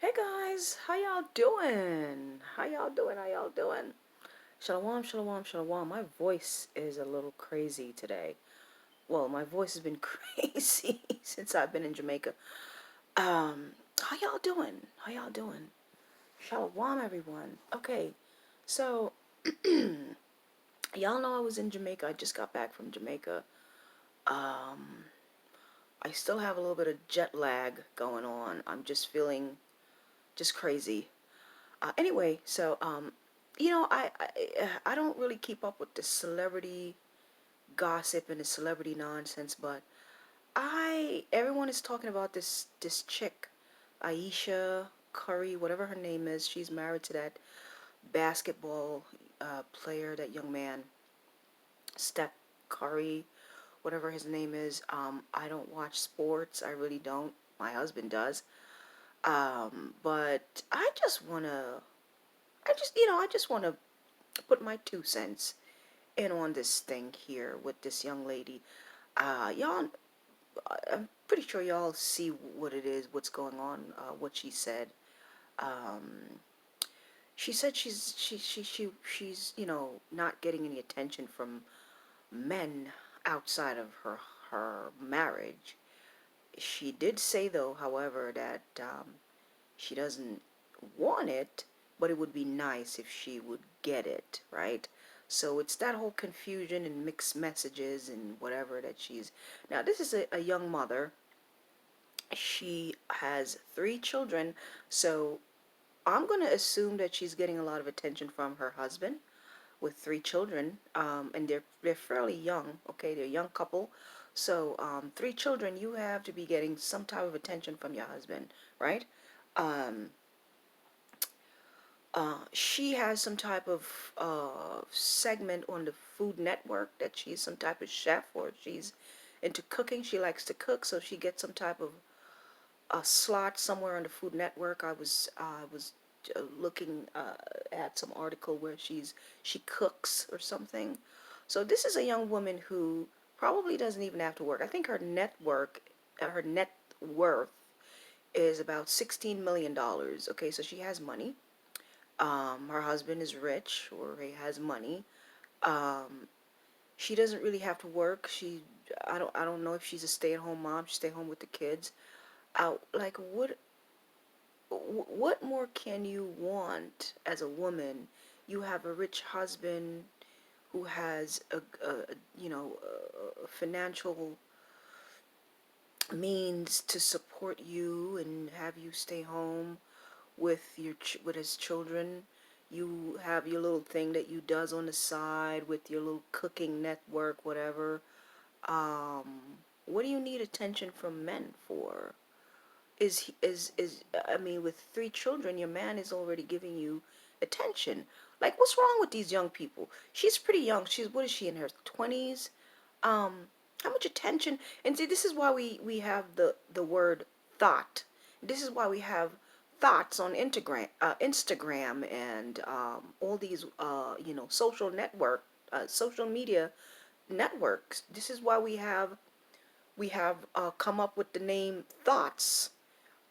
Hey guys, how y'all doing? How y'all doing? How y'all doing? Shalom, shalom, shalom. My voice is a little crazy today. Well, my voice has been crazy since I've been in Jamaica. How y'all doing? How y'all doing? Shalom, everyone. Okay, so y'all know I was in Jamaica. I just got back from Jamaica. Um, I still have a little bit of jet lag going on. I'm just feeling just crazy. Anyway, I don't really keep up with the celebrity gossip and the celebrity nonsense, but I everyone is talking about this chick, Ayesha Curry, whatever her name is. She's married to that basketball player, that young man, Steph Curry, whatever his name is. I don't watch sports. I really don't. My husband does. But I just wanna put my 2 cents in on this thing here with this young lady. Y'all, I'm pretty sure y'all see what it is, what's going on, what she said. Um, she said she's not getting any attention from men outside of her marriage. She did say though, however, that she doesn't want it, but it would be nice if she would get it, right? So it's that whole confusion and mixed messages and whatever that she's. Now, this is a young mother. She has 3 children, so I'm going to assume that she's getting a lot of attention from her husband with 3 children, and they're fairly young. Okay, they're a young couple. So 3 children, you have to be getting some type of attention from your husband, right? Um, she has some type of segment on the Food Network that she's some type of chef, or she's into cooking. She likes to cook, so she gets some type of a slot somewhere on the Food Network. I was looking at some article where she cooks or something. So this is a young woman who probably doesn't even have to work. I think her net worth is about $16 million. Okay, so she has money. Her husband is rich, or he has money. Um, she doesn't really have to work. I don't know if she's a stay-at-home mom. She stay home with the kids. Like what more can you want as a woman? You have a rich husband who has a financial means to support you and have you stay home with his children. You have your little thing that you does on the side with your little cooking network, whatever. Um, what do you need attention from men for? I mean, with 3 children, your man is already giving you attention. Like, what's wrong with these young people? She's pretty young. What is she, in her 20s? How much attention? And see, this is why we have the word thought. This is why we have thoughts on Instagram and all these social media networks. This is why we have come up with the name thoughts.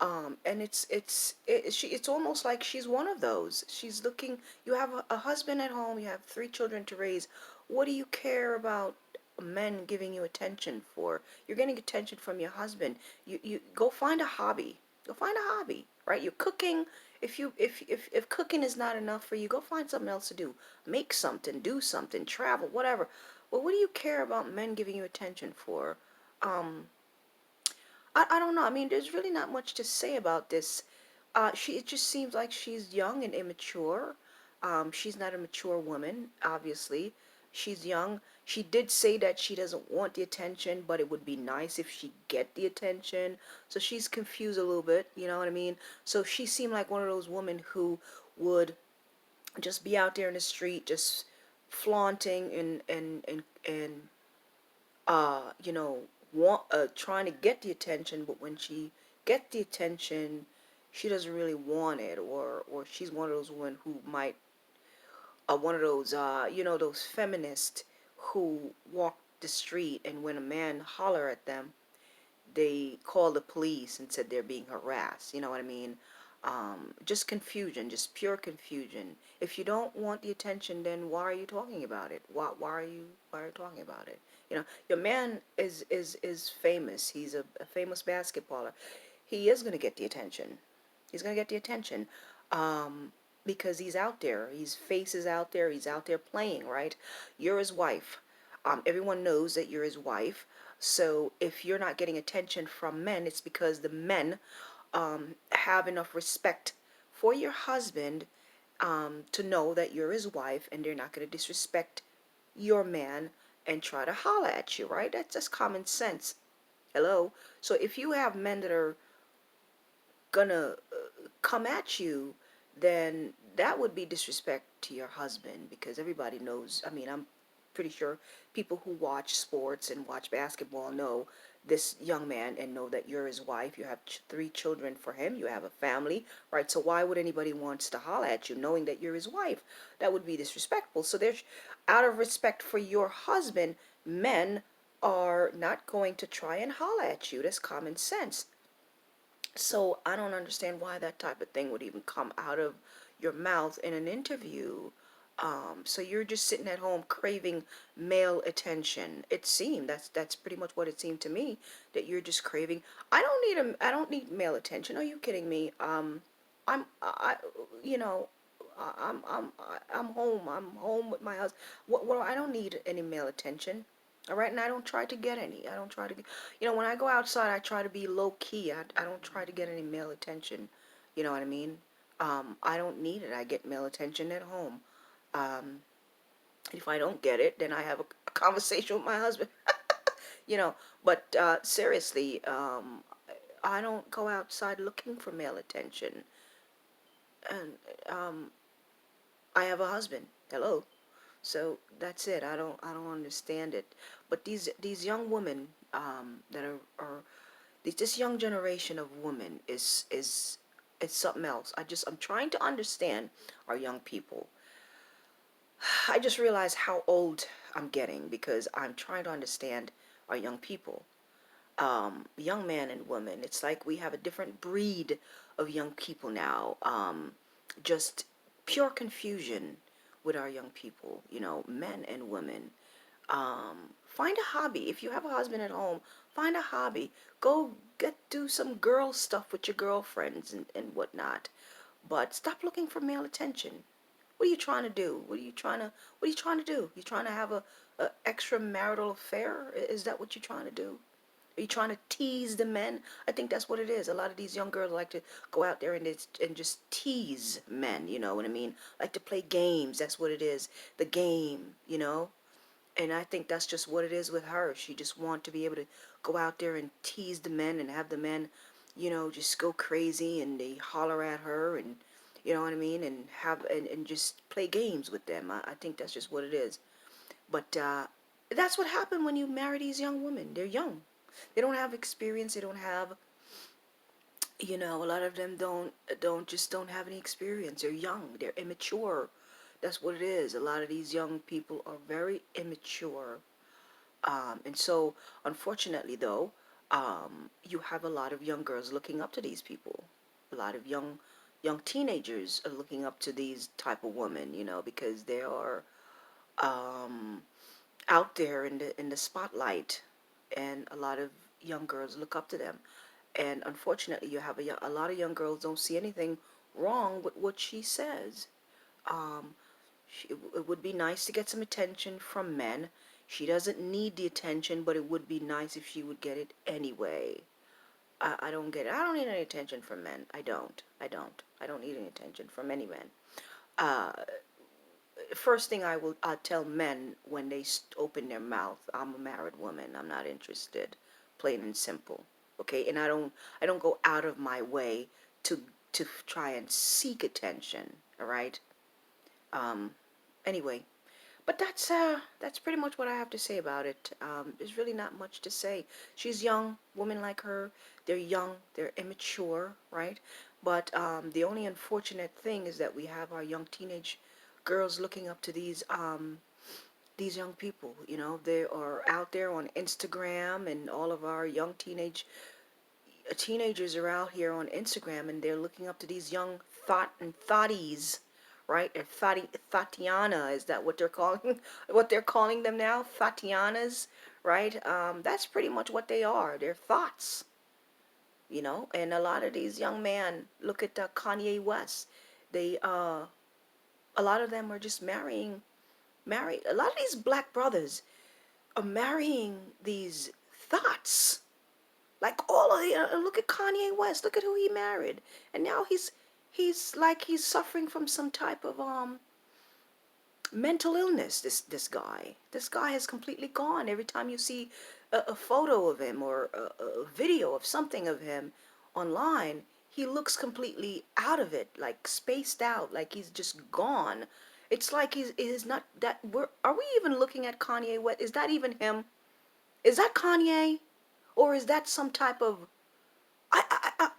And it's almost like she's one of those. She's looking. You have a husband at home. You have 3 children to raise. What do you care about men giving you attention for? You're getting attention from your husband. You go find a hobby. Go find a hobby. Right? You're cooking. If cooking is not enough for you, go find something else to do. Make something. Do something. Travel. Whatever. Well, what do you care about men giving you attention for? Um, I don't know. I mean, there's really not much to say about this. It just seems like she's young and immature. She's not a mature woman, obviously. She's young. She did say that she doesn't want the attention, but it would be nice if she get the attention. So she's confused a little bit, you know what I mean? So she seemed like one of those women who would just be out there in the street, just flaunting and you know, trying to get the attention, but when she get the attention, she doesn't really want it, or she's one of those women who might, one of those, those feminists who walk the street, and when a man holler at them, they call the police and said they're being harassed. You know what I mean? Just confusion, just pure confusion. If you don't want the attention, then why are you talking about it? Why are you talking about it? You know, your man is famous. He's a famous basketballer. He is going to get the attention. He's going to get the attention, um, because he's out there. His face is out there. He's out there playing, right? You're his wife. Everyone knows that you're his wife. So if you're not getting attention from men, it's because the men have enough respect for your husband, to know that you're his wife and they're not going to disrespect your man and try to holler at you, right? That's just common sense. Hello? So if you have men that are gonna come at you, then that would be disrespect to your husband, because everybody knows. I mean, I'm pretty sure people who watch sports and watch basketball know this young man and know that you're his wife. You have three children for him. You have a family, right? So why would anybody wants to holler at you knowing that you're his wife? That would be disrespectful. So there's, out of respect for your husband, men are not going to try and holler at you. That's common sense. So I don't understand why that type of thing would even come out of your mouth in an interview. So you're just sitting at home craving male attention. It seemed that's pretty much what it seemed to me, that you're just craving. I don't need male attention. Are you kidding me? I you know I'm home. I'm home with my husband. Well, I don't need any male attention. All right, and I don't try to get any. I don't try to get, when I go outside, I try to be low key. I don't try to get any male attention. You know what I mean? I don't need it. I get male attention at home. Um, if I don't get it, then I have a conversation with my husband. You know, but seriously, I don't go outside looking for male attention. And um, I have a husband. Hello. So that's it. I don't understand it. But these young women, that are this young generation of women is it's something else. I'm trying to understand our young people. I just realized how old I'm getting because I'm trying to understand our young people. Young men and women. It's like we have a different breed of young people now. Just pure confusion with our young people, men and women. Find a hobby. If you have a husband at home, find a hobby. Go do some girl stuff with your girlfriends and whatnot. But stop looking for male attention. What are you trying to do? What are you trying to do? You trying to have a extramarital affair? Is that what you're trying to do? Are you trying to tease the men? I think that's what it is. A lot of these young girls like to go out there and just tease men, you know what I mean? Like to play games. That's what it is. The game. And I think that's just what it is with her. She just want to be able to go out there and tease the men and have the men, just go crazy and they holler at her and you know what I mean, and and just play games with them. I think that's just what it is. But that's what happened when you marry these young women. They're young. They don't have experience. They don't have, a lot of them don't have any experience. They're young. They're immature. That's what it is. A lot of these young people are very immature. And so, unfortunately, though, you have a lot of young girls looking up to these people. A lot of young teenagers are looking up to these type of women, because they are um, out there in the spotlight, and a lot of young girls look up to them. And unfortunately, you have a lot of young girls don't see anything wrong with what she says. Um, it would be nice to get some attention from men. She doesn't need the attention, but it would be nice if she would get it anyway. I don't get it. I don't need any attention from men. I don't. I don't. I don't need any attention from any men. Uh, First thing I'll tell men when they open their mouth, I'm a married woman. I'm not interested. Plain and simple. Okay, and I don't go out of my way to try and seek attention. All right. Um, anyway, but that's pretty much what I have to say about it. There's really not much to say. She's young, women like her, they're young, they're immature, right? But the only unfortunate thing is that we have our young teenage girls looking up to these young people. They are out there on Instagram, and all of our young teenage teenagers are out here on Instagram and they're looking up to these young thotties, right? Or THOTiyanna, is that what they're calling what they're calling them now? THOTiyannas, right? That's pretty much what they are. They're thoughts, you know. And a lot of these young men, look at Kanye West. They a lot of them are just married. A lot of these black brothers are marrying these thoughts. Like all of the look at Kanye West. Look at who he married, and now he's like he's suffering from some type of mental illness. This guy has completely gone. Every time you see a photo of him or a video of something of him online, he looks completely out of it, like spaced out, like he's just gone. It's like he's not that. Are we even looking at Kanye West? Is that even him? Is that Kanye? Or is that some type of I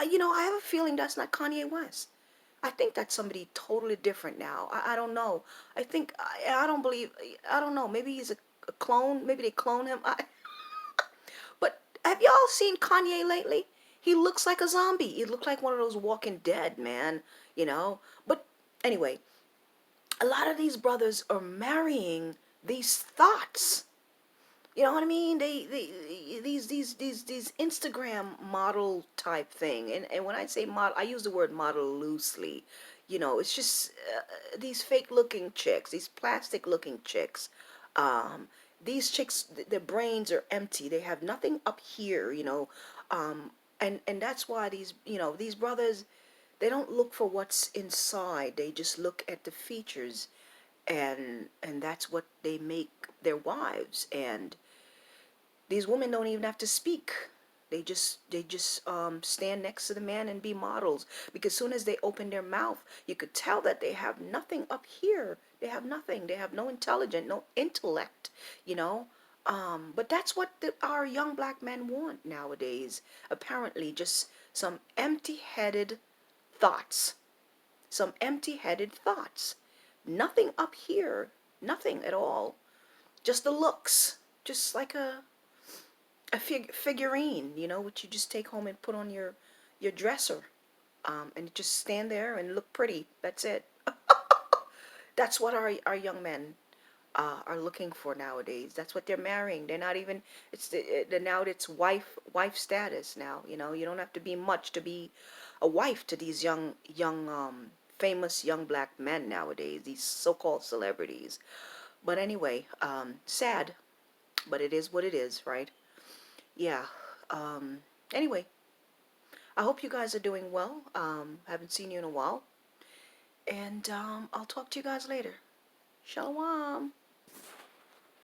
have a feeling that's not Kanye West. I think that's somebody totally different now. I don't know. I don't believe. I don't know. Maybe he's a clone. Maybe they clone him. But have y'all seen Kanye lately? He looks like a zombie. He looks like one of those Walking Dead, man. You know. But anyway, a lot of these brothers are marrying these thoughts. You know what I mean? These Instagram model type thing, and when I say model, I use the word model loosely. You know, it's just these fake looking chicks, these plastic looking chicks. Um, these chicks, their brains are empty. They have nothing up here. And that's why these brothers, they don't look for what's inside. They just look at the features, and that's what they make their wives. And these women don't even have to speak. They just stand next to the man and be models, because as soon as they open their mouth, you could tell that they have nothing up here. They have nothing. They have no intelligence, no intellect, you know. But that's what our young black men want nowadays. Apparently, just some empty-headed thoughts. Some empty-headed thoughts. Nothing up here. Nothing at all. Just the looks. Just like a figurine, which you just take home and put on your dresser, and just stand there and look pretty. That's it. That's what our young men are looking for nowadays. That's what they're marrying. They're not even. Now it's wife status. Now you don't have to be much to be a wife to these young famous young black men nowadays. These so-called celebrities. But anyway, sad. But it is what it is, right? Yeah. Um, anyway, I hope you guys are doing well. Haven't seen you in a while. And I'll talk to you guys later. Shalom.